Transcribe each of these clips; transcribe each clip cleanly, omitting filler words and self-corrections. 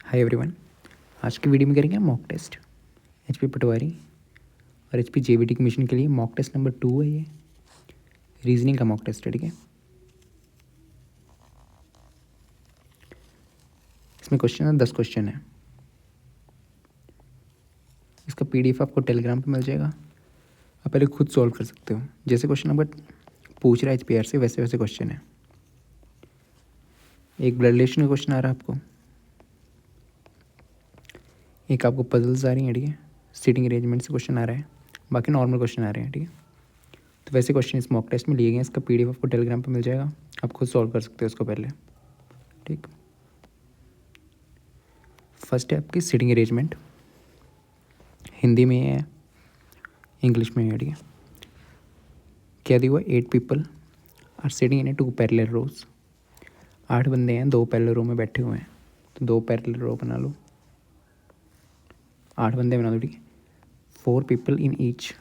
Hi everyone. आज की video में करेंगे मॉक टेस्ट एचपी पटवारी और एचपी जेबीटी के मिशन के लिए। मॉक टेस्ट नंबर 2 है ये, रीजनिंग का मॉक टेस्ट है। ठीक है, इसमें क्वेश्चन है 10 क्वेश्चन है। इसका पीडीएफ आपको टेलीग्राम पे मिल जाएगा, आप पहले खुद सॉल्व कर सकते हो। जैसे क्वेश्चन नंबर पूछ रहा है एचपीआर से, वैसे वैसे क्वेश्चन है। एक ब्लड रिलेशन का क्वेश्चन आ रहा है आपको, एक आपको पजल्स आ रही हैं। ठीक है, सीटिंग अरेंजमेंट से क्वेश्चन आ रहा है, बाकी नॉर्मल क्वेश्चन आ रहे हैं। ठीक है, तो वैसे क्वेश्चन इस मॉक टेस्ट में लिए गए हैं। इसका पीडीएफ आपको टेलीग्राम पे मिल जाएगा, आप खुद सॉल्व कर सकते हो इसको पहले। ठीक, फर्स्ट है आपकी सीटिंग अरेंजमेंट, हिंदी में है, इंग्लिश में है। ठीक है, क्या दिया हुआ, 8 people are sitting in a 2 parallel rows. 8 बंदे हैं 2 पैरेलल रो में बैठे हुए हैं, तो 2 पैरेलल रो बना लो, 8 बंदे बना दो। ठीक है, 4 पीपल इन ईच,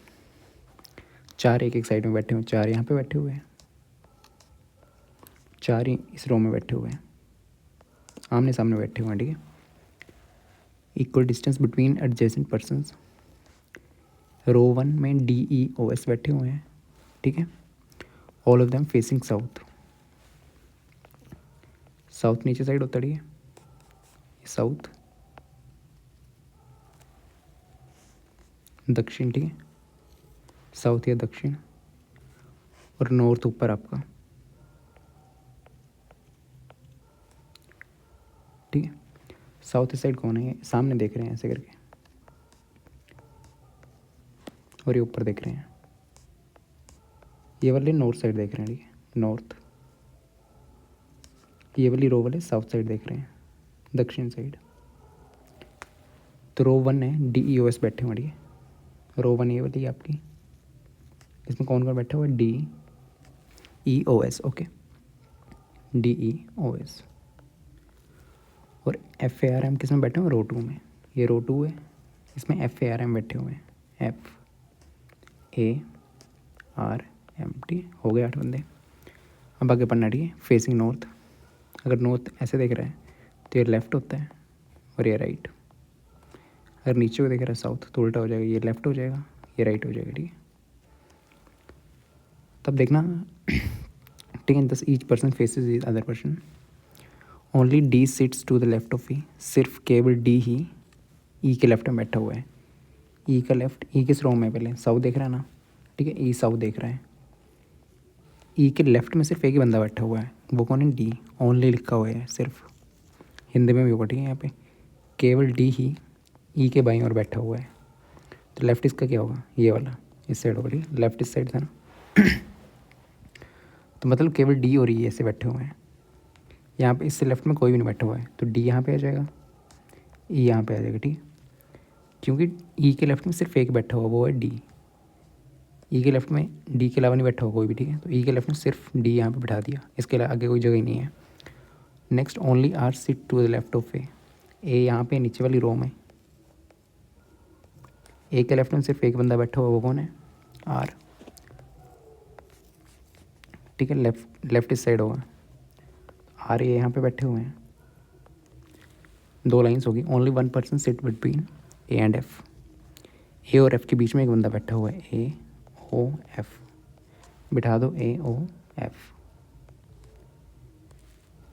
4 एक एक साइड में बैठे हुए हैं, 4 यहाँ पे बैठे हुए हैं, 4 ही इस रो में बैठे हुए हैं, आमने सामने बैठे हुए हैं। ठीक है, equal distance between adjacent persons, row 1 में DEOS बैठे हुए हैं। ठीक है, all of them facing south. South नीचे साइड होता है, साउथ दक्षिण। ठीक है, साउथ या दक्षिण, और नॉर्थ ऊपर आपका। ठीक है, साउथ साइड कौन है, सामने देख रहे हैं ऐसे करके, और ये ऊपर देख रहे हैं, ये वाले नॉर्थ साइड देख रहे हैं। ठीक है, नॉर्थ। ये वाली रो वाले साउथ साइड देख रहे हैं, दक्षिण साइड। तो रो 1 है DEOS बैठे हुए। ठीक है, रो 1 ये वाली आपकी, इसमें कौन कौन बैठा हुआ है, DEOS। Okay, DEOS। और FARM किस में बैठे हुए, रो 2 में। ये रो 2 है, इसमें FARM बैठे हुए हैं, FARM। ठीक हो गए 8 बंदे। अब आगे पढ़ना। ठीक है, फेसिंग नॉर्थ। अगर नॉर्थ ऐसे देख रहा है तो ये लेफ्ट होता है और ये राइट। अगर नीचे को देख रहा है साउथ तो उल्टा हो जाएगा, ये लेफ्ट हो जाएगा, ये राइट हो जाएगा। ठीक है, तब देखना। ठीक है, दस each person faces is other person, only D sits to the left of E। सिर्फ केवल D ही E के लेफ्ट में बैठा हुआ है। E का लेफ्ट, E किस रो में, पहले साउथ देख रहा है ना। ठीक है, E साउथ देख रहा है, E के लेफ्ट में सिर्फ एक ही बंदा बैठा हुआ है, वो कौन है, D। ओनली लिखा हुआ है सिर्फ, हिंदी में भी होगा। ठीक है, यहाँ पे केवल D ही E के बाईं ओर बैठा हुआ है। तो लेफ्ट इसका क्या होगा, ये वाला इस साइड होगा। ठीक है, लेफ्ट इस साइड था ना। तो मतलब केवल D और E ऐसे बैठे हुए हैं। यहाँ पे इससे लेफ्ट में कोई भी नहीं बैठा हुआ है, तो D यहाँ पे आ जाएगा, E यहाँ पे आ जाएगा। ठीक है, क्योंकि E के लेफ्ट में सिर्फ एक बैठा हुआ, वो है D। E के लेफ्ट में D के अलावा नहीं बैठा हुआ कोई भी। ठीक है, तो E के लेफ्ट में सिर्फ D यहाँ पे बैठा दिया, इसके अलावा आगे कोई जगह ही नहीं है। Next, only R sit to the left of A। यहाँ पे नीचे वाली रो में A के लेफ्ट में सिर्फ एक बंदा बैठा हुआ, वो कौन है, R। ठीक है, लेफ्ट इस साइड होगा, R ये यहाँ पे बैठे हुए हैं। 2 लाइन्स होगी, only 1 person sit between A and F। A और F के बीच में एक बंदा बैठा हुआ है, AOF। बिठा दो AOF।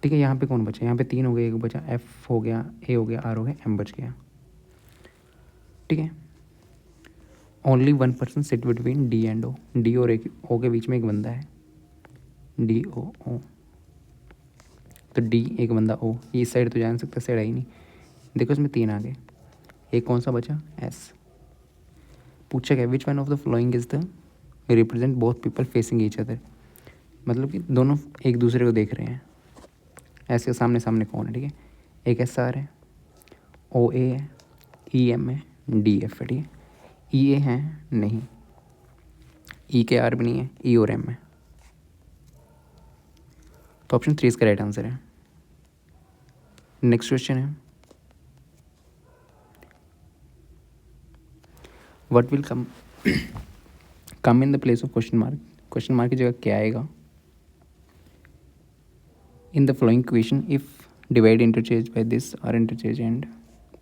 ठीक है, यहाँ पे कौन बचा, यहाँ पे 3 हो गए, एक बचा, F हो गया, A हो गया, R हो गया, M बच गया। ठीक है, only 1 person sit between D and O। D और O के बीच में एक बंदा है, DOO। तो D एक बंदा, O ये साइड तो जा नहीं सकता, साइड आई नहीं। देखो इसमें 3 आ गए, एक कौन सा बचा, S। पूछा गया which one of the following is the represent both people facing each other. मतलब कि दोनों एक दूसरे को देख रहे हैं, ऐसे सामने सामने कौन है। ठीक है, एक SR है, OA है, EM है, DF है। ठीक है, EA है नहीं, E के R भी नहीं है, E और M है। तो ऑप्शन 3 इसका राइट आंसर है। नेक्स्ट क्वेश्चन है, what will come in the place of question mark. Question mark की जगह क्या आएगा in the following equation if divide interchange by this और इंटरचेंज एंड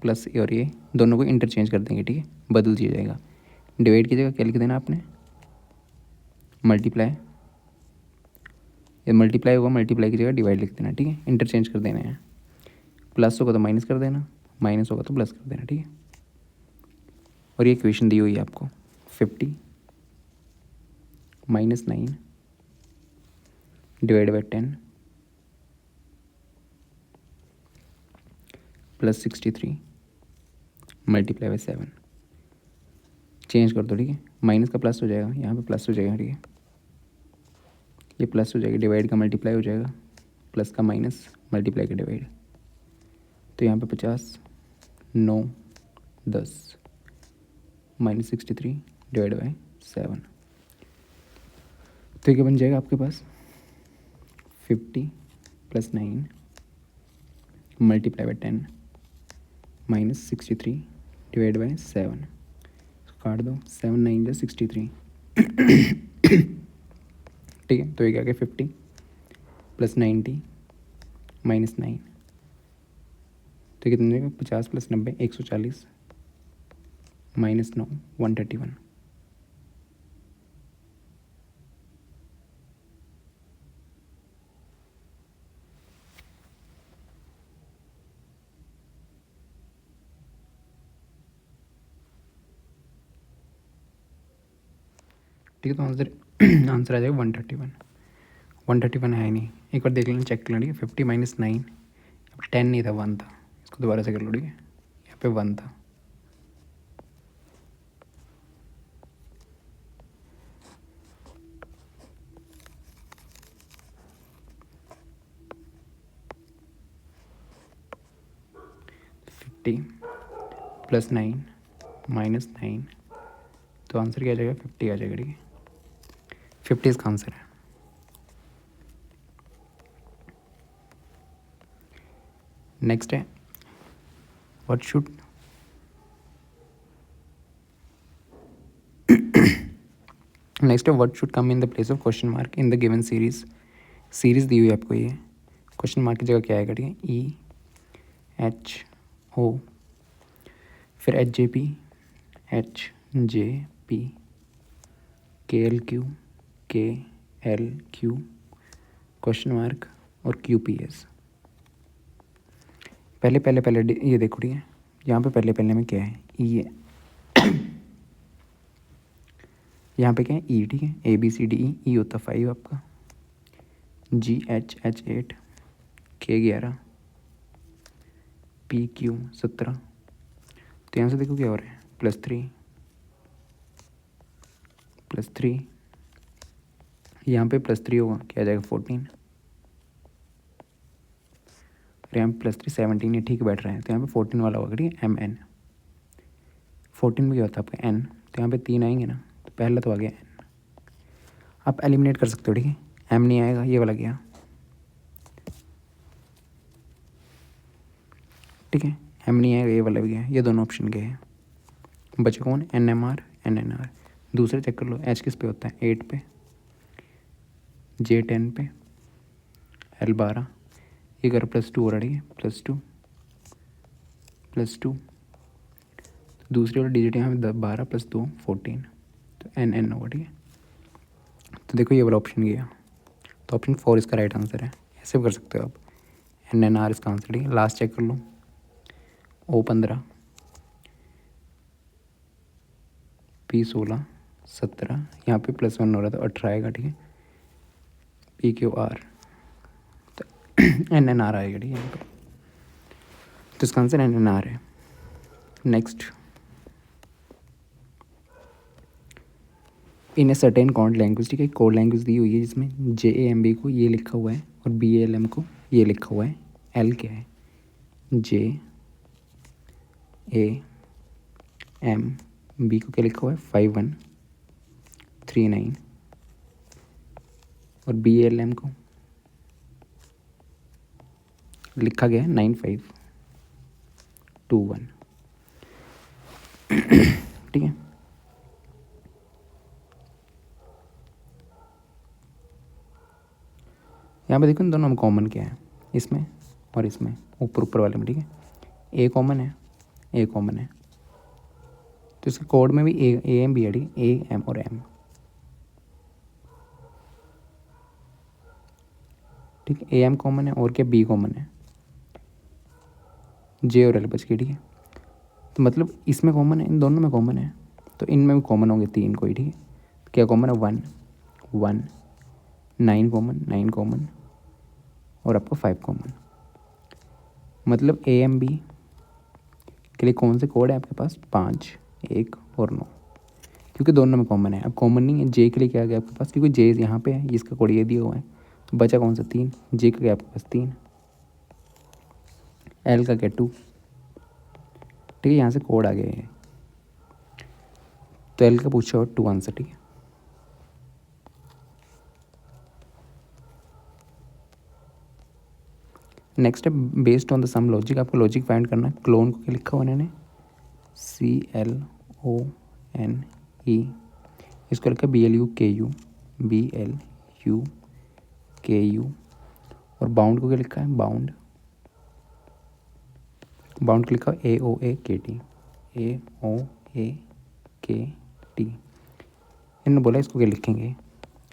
प्लस और ये दोनों को इंटरचेंज कर देंगे, ठीक है, बदल दिया जाएगा। डिवाइड की जगह क्या लिख देना आपने, मल्टीप्लाई, ये मल्टीप्लाई होगा, मल्टीप्लाई की जगह डिवाइड लिख देना, ठीक है, इंटरचेंज कर देना है। प्लस होगा तो माइनस कर देना, माइनस होगा तो प्लस कर देना, ठीक है। और ये इक्वेशन दी हुई है आपको 50 minus 9 divide by 10 plus 63 multiply by 7। Change कर दो, ठीक है, माइनस का प्लस हो जाएगा, यहाँ पे प्लस हो जाएगा, ठीक है, ये प्लस हो जाएगा, डिवाइड का मल्टीप्लाई हो जाएगा, प्लस का माइनस, मल्टीप्लाई का डिवाइड। तो यहाँ पे 50 9 10 माइनस 63 डिवाइड बाई 7। तो ये क्या बन जाएगा आपके पास 50 plus 9 multiply by 10 minus 63 divide by 7। काट दो, 7 9 जा 63, ठीक है। तो ये क्या गया 50 प्लस 90 माइनस 9, तो कितने देगा 50 प्लस 90 140 माइनस 9 131। ठीक है, तो आंसर आंसर आ जाएगा 131। 131 है ही नहीं, एक बार देख लेना, चेक कर लेना, ठीक है। 50 माइनस 9, 10 नहीं था 1 था, इसको दोबारा से कर लो, ठीक है, यहाँ पे 1 था। प्लस 9 माइनस 9, तो आंसर क्या आ जाएगा 50 आ जाएगा, ठीक है, 50 इसका आंसर है। नेक्स्ट है व्हाट शुड नेक्स्ट है what should come in the place of question mark in the given series. Series दी हुई है आपको, ये क्वेश्चन मार्क की जगह क्या आएगा, ठीक है, ई एच ओ, फिर एच जे पी के एल क्यू क्वेश्चन मार्क और क्यू पी एस। पहले ये देखो, ठीक है, यहाँ पे पहले में क्या है, ई है, यहाँ पे क्या है ई, ठीक है, A B C D E होता 5 आपका, जी एच 8, के 11, पी क्यू 17। तो यहाँ से देखो क्या हो रहा है, प्लस थ्री, यहाँ पे +3 होगा, क्या आ जाएगा 14, और यहाँ पे +3 17, ये ठीक बैठ रहा है, तो यहाँ पे 14 वाला होगा, ठीक है, एम एन। 14 में क्या होता है आपका एन, तो यहाँ पे 3 आएंगे ना, तो पहला तो आ गया एन। आप एलिमिनेट कर सकते हो, ठीक है, एम नहीं आएगा, ये वाला गया, ठीक है, एम नहीं आएगा, ये वाला भी गया, ये दोनों ऑप्शन गए हैं। बचे कौन, N M R N N R. दूसरे चेक कर लो, एच किस पे होता है 8 पे, जे 10 पे, एल 12, ये कर +2 हो रहा है, +2 दूसरी वाला डिजिट यहाँ पे 12 + 2 14, तो एन एन होगा, ठीक है। तो देखो ये वाला ऑप्शन गया, तो ऑप्शन 4 इसका राइट आंसर है, ऐसे भी कर सकते हो आप, एन एन आर इसका आंसर, ठीक है। लास्ट चेक कर लो, O 15 P 16 17, यहाँ पे +1 हो रहा था, 18 आएगा, ठीक है, पी क्यू आर, तो एन एन आर आएगा, ठीक है, यहाँ पे, तो इसका आंसर एन एन आर है। Next, in a certain code language, ठीक है, कोड लैंग्वेज दी हुई है जिसमें JAMB को ये लिखा हुआ है और BALM को ये लिखा हुआ है, L क्या है, JAMB को क्या लिखा हुआ है 5139, और BALM को लिखा गया है 9521, ठीक है। यहाँ पे देखो इन दोनों में कॉमन क्या है, इसमें और इसमें, ऊपर ऊपर वाले में, ठीक है। ए कॉमन है, ए कॉमन है, तो इसके कोड में भी ए एम भी है, ठीक है, ए एम और एम, ठीक है। ए एम कॉमन है और क्या, बी कॉमन है, जे और एल बच गए, ठीक है। तो मतलब इसमें कॉमन है, इन दोनों में कॉमन है, तो इनमें भी कॉमन होंगे 3 कोई, ठीक है। तो क्या कॉमन है, 1 1, 9 कॉमन, 9 कॉमन, और आपको 5 कॉमन। मतलब ए एम बी के लिए कौन से कोड है आपके पास, 5, 1 और 9, क्योंकि दोनों में कॉमन है। अब कॉमन नहीं है जे के लिए, क्या आ गया आपके पास, क्योंकि जे यहाँ पे है, इसका कोड ये दिया हुआ है, तो बचा कौन सा, 3, जे का क्या आपके पास 3, एल का क्या 2, ठीक है। यहाँ से कोड आ गए हैं, तो एल का पूछा हो 2 आंसर, ठीक है। नेक्स्ट है based on the some logic, आपको लॉजिक फाइंड करना है। क्लोन को क्या लिखा हुआ इन्होंने, CLONE, इसको लिखा BLUKU, BLUKU, और बाउंड को क्या लिखा है, बाउंड को लिखा है AOAKT, AOAKT। इन्होंने बोला इसको क्या लिखेंगे,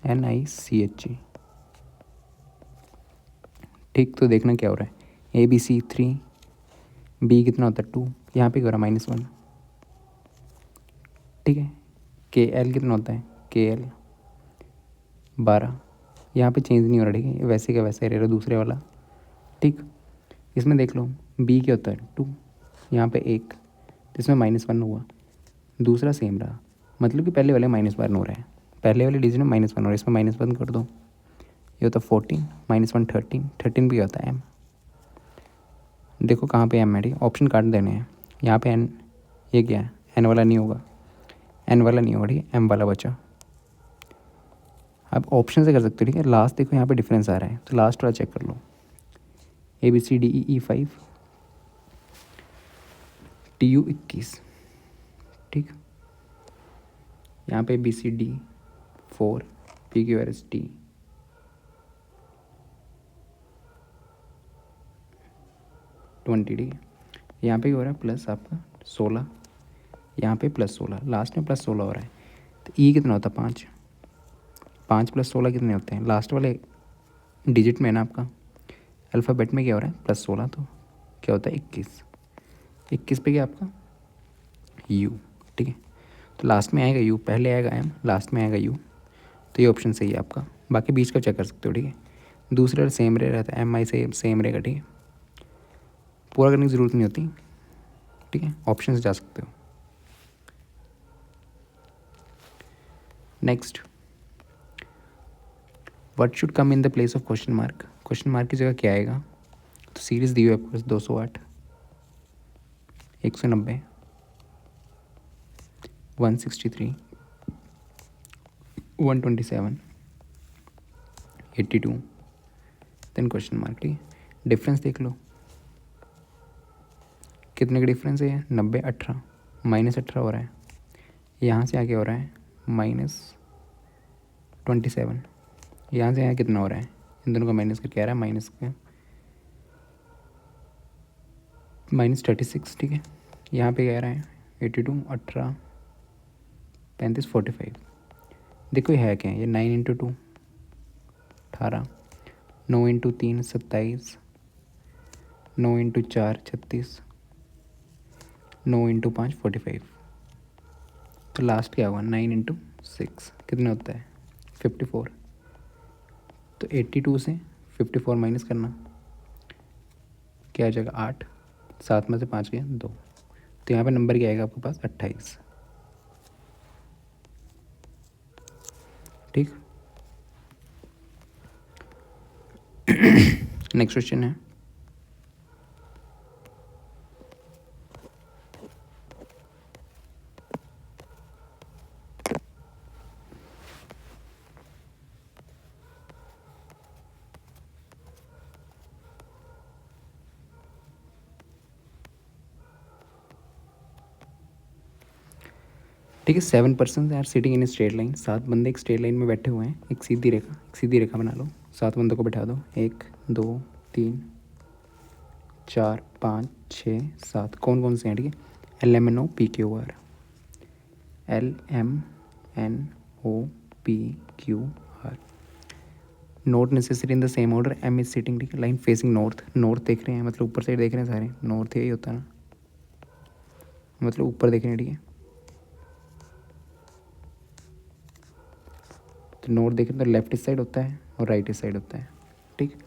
NICHE, ठीक। तो देखना क्या हो रहा है, ABC 3, B कितना होता है 2, यहाँ पे क्या हो रहा है -1, ठीक है। KL कितना होता है, KL 12, यहाँ पे चेंज नहीं हो रहा, ठीक है, वैसे का वैसे रह रहा दूसरे वाला, ठीक। इसमें देख लो B क्या होता है 2, यहाँ पे 1, तो इसमें -1 हुआ, दूसरा सेम रहा, मतलब कि पहले वाले -1 हो रहा है, पहले वाले डिजिट में -1 हो रहा है, इसमें -1 कर दो, ये होता है 14, -1 13, 13 भी होता है M, देखो कहाँ पे M है, ठीक है, ऑप्शन काट देने हैं, यहाँ पे N, ये क्या है, N वाला नहीं होगा, N वाला नहीं होगा, ठीक है, M वाला बचा। आप ऑप्शन से कर सकते हो, ठीक है। लास्ट देखो यहाँ पे डिफरेंस आ रहा है, तो लास्ट वाला चेक कर लो, ABCDEE 5, TU 21, ठीक। यहाँ पे BCD 4, PQRS T, +20, ठीक है। यहाँ पे क्या हो रहा है, प्लस आपका 16, यहाँ पे +16, लास्ट में +16 हो रहा है, तो E कितना होता है 5, 5 + 16 कितने होते हैं, लास्ट वाले डिजिट में है ना आपका, अल्फ़ाबेट में क्या हो रहा है +16, तो क्या होता है 21, 21 पे क्या आपका U, ठीक है। तो लास्ट में आएगा U, पहले आएगा M, लास्ट में आएगा U, तो ये ऑप्शन सही है आपका। बाकी बीच का चेक कर सकते हो, ठीक है। दूसरा सेम रहता है, MI से सेम रहेगा, ठीक है, पूरा करने की ज़रूरत नहीं होती, ठीक है, ऑप्शन से जा सकते हो। Next, what should come in the place of question mark, question mark की जगह क्या आएगा, तो सीरीज दी हुई है आपके पास 208, 190, 163, 127, 82, देन क्वेश्चन मार्क, ठीक है। डिफरेंस देख लो, कितने का डिफरेंस है, 90, 18, -18 हो रहा है, यहाँ से आगे हो रहा है -27, यहाँ से यहाँ कितना हो रहा है, इन दोनों का माइनस करके आ रहा है -36, ठीक है। यहाँ पे कह रहा है 82, 18, 35, 45, देखो ये है क्या, ये 9 × 2 18, 9 × 3 27, 9 × 4 36, 9 × 5 45, तो लास्ट क्या होगा 9 × 6 कितना होता है 54, तो 82 से 54 माइनस करना, क्या आ जाएगा 8, 7 में से 5 गया 2, तो यहाँ पे नंबर क्या आएगा आपके पास 28, ठीक। नेक्स्ट क्वेश्चन है, ठीक है। 7 person are sitting in straight line, 7 बंदे एक स्ट्रेट लाइन में बैठे हुए हैं, एक सीधी रेखा बना लो, 7 बंदों को बैठा दो, 1 2 3 4 5 6 7 कौन कौन से हैं, ठीक है। LMNO PQR, LMNO PQR, not necessary in the same order, M is sitting, ठीक है। लाइन फेसिंग नॉर्थ, नॉर्थ देख रहे हैं मतलब ऊपर साइड देख रहे हैं सारे, नॉर्थ यही होता है ना, मतलब ऊपर देख रहे हैं, ठीक है। तो नॉर्थ देख रहे हैं तो लेफ्ट इस साइड होता है और राइट इस साइड होता है, ठीक।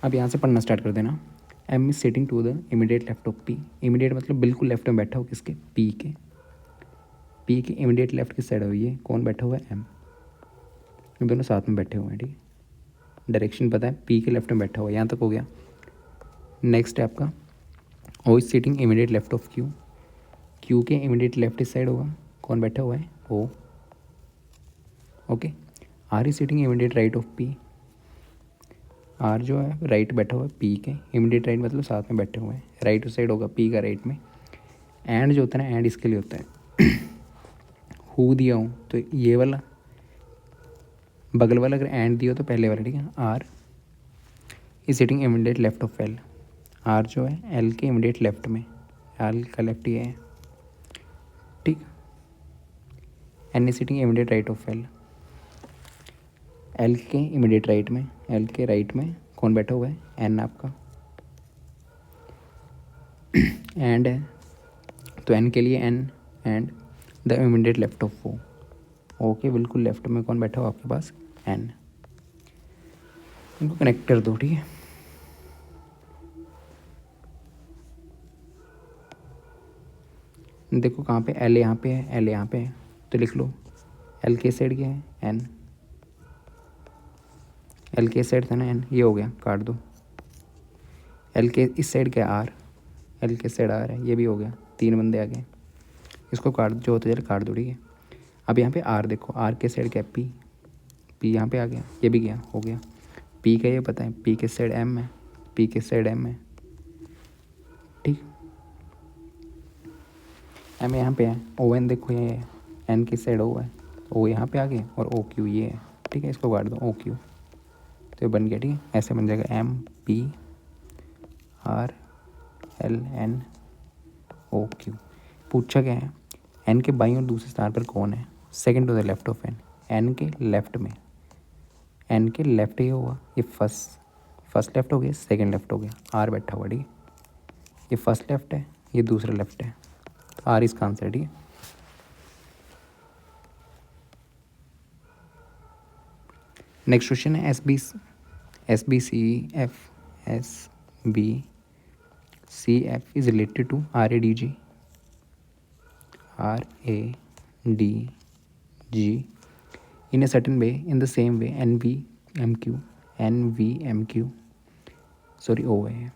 अब यहाँ से पढ़ना स्टार्ट कर देना। M is sitting to the immediate left of P, immediate मतलब बिल्कुल लेफ्ट में बैठा हो किसके, P के। P के इमीडिएट लेफ्ट किस साइड हुई है, कौन बैठा हुआ है, M। ये दोनों साथ में बैठे हुए हैं, ठीक है। डायरेक्शन पता है, P के लेफ्ट में बैठा हुआ है, यहाँ तक हो गया। नेक्स्ट है आपका O is sitting immediate left of Q, Q के इमीडिएट लेफ्ट इस साइड होगा, कौन बैठा हुआ है, O, okay. R is sitting immediate right of P, R जो है राइट बैठा हुआ है P के इमीडिएट राइट, मतलब साथ में बैठे हुए हैं, राइट उस साइड होगा P का राइट में। एंड जो होता है ना, एंड इसके लिए होता है हु दिया हूँ तो ये वाला बगल वाला, अगर एंड दिया हो तो पहले वाला, ठीक है। R is sitting immediate left of L, R जो है L के इमीडिएट लेफ्ट में, L का लेफ्ट ये है, ठीक। N is sitting immediate right of L, L के इमीडिएट राइट में, L के राइट में कौन बैठा हुआ है, N आपका। एंड है तो N के लिए N and the immediate left of O, O के बिल्कुल लेफ्ट में कौन बैठा हुआ आपके पास, N। इनको कनेक्ट कर दो, ठीक है। देखो कहाँ पे, L यहाँ पे है, L यहाँ पे है, तो लिख लो L के साइड क्या है, N, L के साइड था ना N, ये हो गया, काट दो। L के इस साइड क्या है, R, L के साइड R है, ये भी हो गया, 3 बंदे आ गए, इसको काट जो होता है काट दो, ठीक है। अब यहाँ पे R देखो, R के साइड क्या है, P, P यहाँ पे आ गया, ये भी गया, हो गया। P का ये पता है, P के साइड M है, P के साइड M है, ठीक। M यहाँ पे है, ON देखो ये है, N की साइड O है, O यहाँ पे आ गए और OQ ये है, ठीक है। इसको काट दो OQ, तो ये बन गया, ठीक है। ऐसे बन जाएगा MP R L N OQ। पूछा क्या है, N के बाईं और दूसरे स्थान पर कौन है, second to the left of N, N के लेफ्ट में, N के लेफ्ट ये हुआ, ये फर्स्ट लेफ्ट हो गया, सेकंड लेफ्ट हो गया, R बैठा हुआ, ठीक है। ये फर्स्ट लेफ्ट है, ये दूसरा लेफ्ट है, तो R इसका आंसर है, ठीक है। नेक्स्ट क्वेश्चन है SBCF is related to RADG in a certain way, in the same way NVMQ OA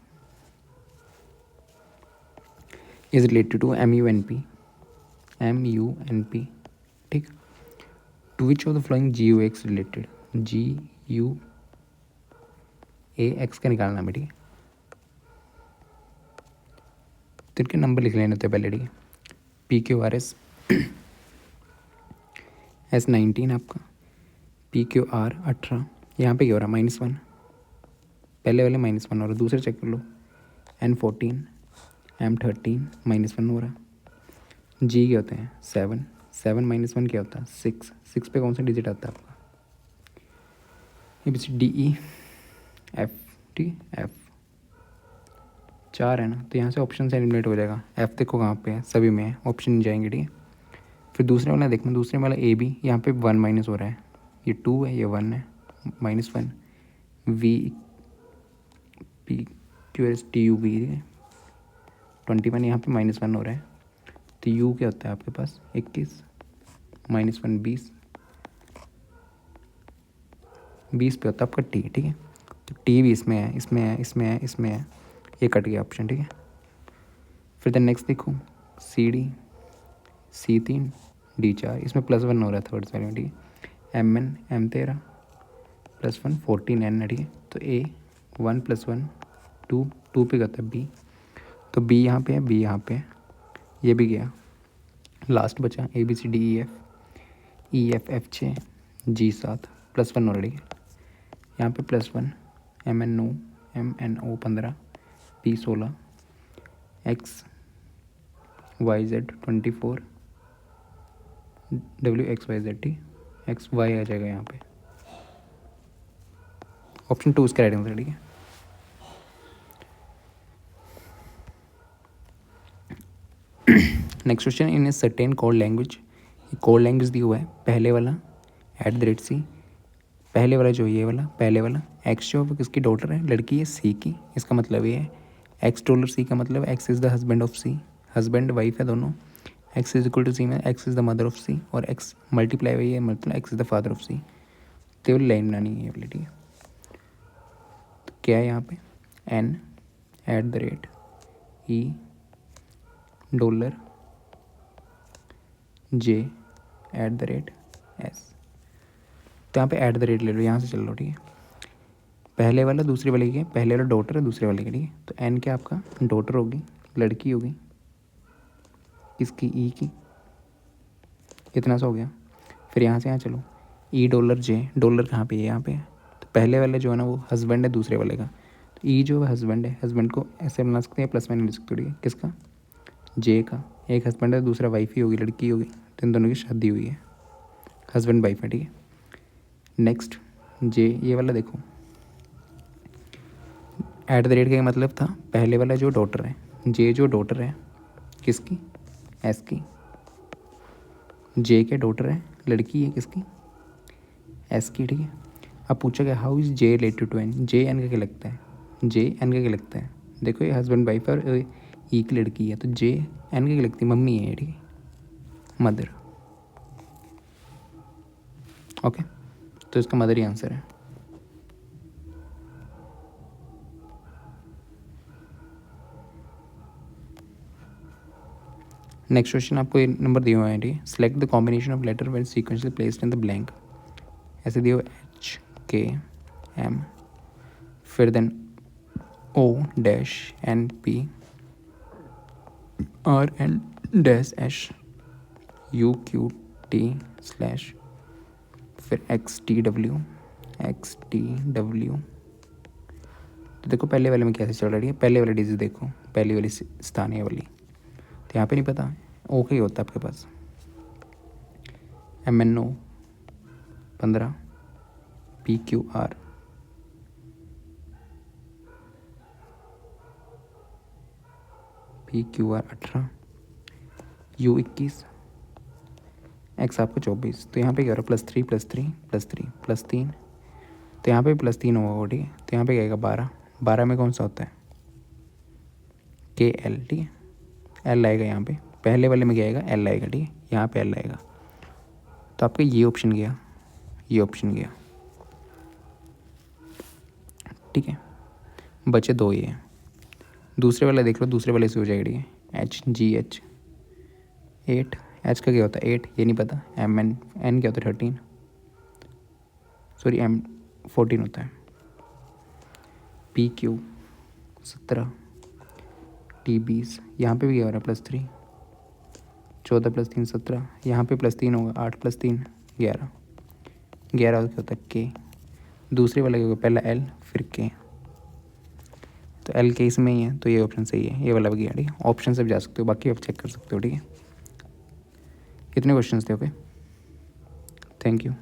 is related to MUNP, ठीक। To which of the following GUX related, GUAX का निकालना है, ठीक है। तो इनके नंबर लिख लेने थे पहले, ठीक है। PQRS S19 आपका, PQR 18, यहाँ पे क्या हो रहा है, -1, पहले वाले -1 हो रहा है, दूसरे चेक कर लो, N14 M13 -1 हो रहा है। G क्या होते हैं, 7 -1 क्या होता है, 6 पे कौन सा डिजिट आता है आपका, ABCDEF, ठीक है। F 4 है ना, तो यहाँ से ऑप्शन से एलिमिनेट हो जाएगा। F देखो कहाँ पे है, सभी में है, ऑप्शन नहीं जाएंगे, ठीक है। फिर दूसरे वाला देखना, दूसरे वाला AB, यहाँ पे 1 माइनस हो रहा है, ये 2 है, ये 1 है, -1, VPQRSTUV, ठीक है। 21 यहाँ पे -1 हो रहा है, तो U क्या होता है आपके पास, 21 -1 20 पे होता है आपका T, ठीक है। तो T भी इसमें है, इसमें है, इसमें है, इसमें है, ये कट गया ऑप्शन, ठीक है। फिर द नेक्स्ट देखो CD C3 D4, इसमें +1 हो रहा है थर्ड साइड में, ठीक है। MN M13 +1 14N है, ठीक है। तो A 1 + 1 2 पे करता है B, तो B यहाँ पे है, B यहाँ पे है, ये भी गया। लास्ट बचा ABCDEF F 6 G 7 +1 हो रहा है, ठीक है। यहाँ पे +1 MNO 15 P 16, X Y Z 24, W X Y Z, ठीक, X Y आ जाएगा यहाँ पे। ऑप्शन 2 इसका राइट आंसर, ठीक है। Next question, in a certain code language, code language दी हुआ है, पहले वाला @C, पहले वाला जो ये वाला पहले वाला एक्स जो है वो किसकी डॉटर है, लड़की है सी की। इसका मतलब ये है $C का मतलब X is the husband of C, husband wife है दोनों। X is equal to C में X is the mother of C, और एक्स मल्टीप्लाई हुई है मतलब X is the father of C. तो ये लाइन बनानी है ये वाली, ठीक है। तो क्या है यहाँ पे, N @E $J @S। तो यहाँ पे @ ले लो, यहाँ से चल लो, ठीक है। पहले वाला दूसरे वाले की, पहले वाला डॉटर है दूसरे वाले की, ठीक है। तो N क्या आपका डॉटर होगी, लड़की होगी किसकी, E की। इतना सा हो गया। फिर यहाँ से यहाँ चलो, E $J, डॉलर कहाँ पे है, यहाँ पे है। तो पहले वाले जो है ना वो हस्बैंड है दूसरे वाले का, तो E जो है हस्बैंड है, हस्बैंड को ऐसे बना सकते हैं प्लस माइनस ले सकते हो, ठीक है। किसका, J का, एक हस्बैंड है दूसरा वाइफ ही होगी, लड़की होगी, तो इन दोनों की शादी हुई है, हस्बैंड वाइफ है, ठीक है। नेक्स्ट J, ये वाला देखो, @ का मतलब था पहले वाला जो डॉटर है, J जो डॉटर है किसकी, S की। J के डॉटर है, लड़की है किसकी, S की, ठीक है। अब पूछा गया how is J related to N, J N का क्या लगता है, J N का क्या लगता है। देखो ये हस्बैंड वाइफ और E की लड़की है, तो J N का क्या लगती है, मम्मी है, ठीक है, मदर। ओके, तो इसका मदर ही आंसर है। नेक्स्ट क्वेश्चन आपको ये नंबर दिए हुए हैं, ठीक है। Select the combination of letter when sequentially placed in the blank. ऐसे दिए हुए HKM, फिर देन O-NP, RN-S, UQT / फिर XTW। तो देखो पहले वाले में कैसे चल रही है, पहले वाली डिजिट देखो, पहली वाली स्थानीय वाली, तो यहाँ पे नहीं पता, ओके ही होता है आपके पास। MNO 15, PQR, PQR 18, U21, X आपका 24। तो यहाँ पे क्या हो रहा है, +3 +3 +3 +3, तो यहाँ पे +3 होगा, ठीक है। तो यहाँ पे क्या आएगा 12, 12 में कौन सा होता है, KL, ठीक है, L आएगा यहाँ पे। पहले वाले में क्या आएगा, L आएगा, ठीक है, यहाँ पे L आएगा। तो आपका ये ऑप्शन गया, ये ऑप्शन गया, ठीक है। बचे 2 ये, दूसरे वाला देख लो, दूसरे वाले से हो जाएगा, ठीक है। HGH 8, H का क्या होता है 8, ये नहीं पता। N क्या होता है 13, सॉरी M 14 होता है। PQ 17, T 20, यहाँ पे भी क्या हो रहा है +3, 14 + 3 17, यहाँ पे +3 होगा, 8 + 3 11, 11 क्या होता है K। दूसरे वाला क्या होगा, पहला L फिर K, तो L के इसमें ही है, तो ये ऑप्शन सही है, ये वाला भी गया, ठीक है। ऑप्शन से भी जा सकते हो, बाकी आप चेक कर सकते हो, ठीक है। इतने क्वेश्चंस थे, ओके, थैंक यू।